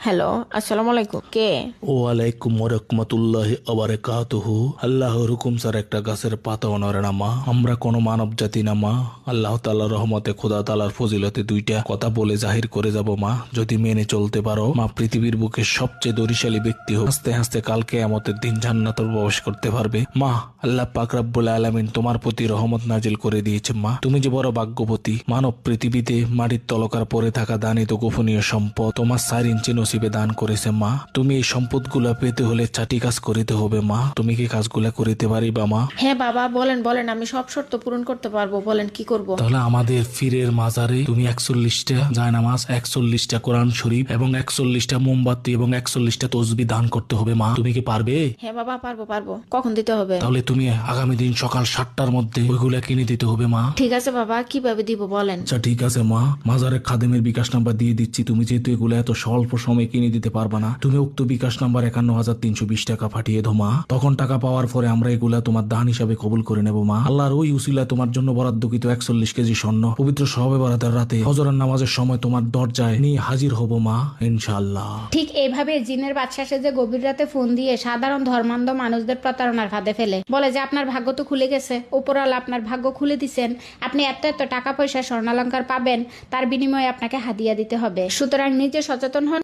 Hello, আসসালামু আলাইকুম। কে? ওয়ালাইকুম ওয়ারাহমাতুল্লাহি ওয়া বারাকাতুহু। আল্লাহর হুকুম ছাড়া একটা গাছের পাতাও নড়ে না মা। আমরা কোনো মানব জাতি না মা। আল্লাহ তাআলার রহমতে খোদা তাআলার ফজিলতে দুইটা কথা বলে জাহির করে যাব মা। যদি মেনে চলতে পারো মা, পৃথিবীর বুকে সবচেয়ে দরিশালী ব্যক্তি হোক, হাসতে হাসতে কাল কিয়ামতের দিন জান্নাতে প্রবেশ করতে পারবে মা। আল্লাহ পাক রব্বুল আলামিন তোমার প্রতি রহমত নাজিল করে দিয়েছে মা। তুমি যে বড় ভাগ্যবতী। মানব পৃথিবীতে মাটির তলকার পরে থাকা দানিত গোপনীয় সম্পদ তোমার 4 ইঞ্চি নসিবে দান করেছে মা। তুমি এই সম্পদগুলা পেতে হলে চারটি কাজ করিতে হবে মা। তুমি কি কাজগুলা করিতে পারিবা মা? হ্যাঁ বাবা, বলেন বলেন, আমি সব শর্ত পূরণ করতে পারবো। বলেন কি করব। তাহলে আমাদের ফিরের মাজারে তুমি 41টা জায়নামাজ, 41টা কোরআন শরীফ এবং 41টা মোমবাতি এবং 41টা তসবিহ দান করতে হবে মা। তুমি কি পারবে? হ্যাঁ বাবা, পারবো পারবো। কখন দিতে হবে? তাহলে তুমি আগামী দিন সকাল 7টার মধ্যে ওইগুলা কিনে দিতে হবে মা। ঠিক আছে বাবা, কিভাবে দিব বলেন। আচ্ছা ঠিক আছে মা, মাজারে খাদেমের বিকাশ নাম্বার দিয়ে দিচ্ছি। তুমি যেহেতু এগুলো এত স্বল্প সময় কিনে দিতে পারবা না, তুমি উক্ত বিকাশ নাম্বার 51,320 টাকা পাঠিয়ে দাও মা। তখন টাকা পাওয়ার পরে আমরা এগুলা তোমার দান হিসাবে কবুল করে নেব মা। আল্লাহর ওই উসিলা তোমার জন্য বরাদ্দকৃত 41 কেজি স্বর্ণ পবিত্র শবে বরাতের রাতে ফজরের নামাজের সময় তোমার দরজায় নিয়ে হাজির হব মা, ইনশাআল্লাহ। ঠিক এইভাবে জিনের বাদশা সেজে গভীর রাতে ফোন দিয়ে সাধারণ ধর্মান্ধ মানুষদের প্রতারণার ফাঁদে ফেলে বলে যে আপনার ভাগ্য তো খুলে গেছে, উপরওয়ালা আপনার ভাগ্য খুলে দিছেন, আপনি এত এত টাকা পয়সা স্বর্ণালঙ্কার পাবেন, তার বিনিময়ে আপনাকে হাদিয়া দিতে হবে। সুতরাং নিজে সচেতন হন।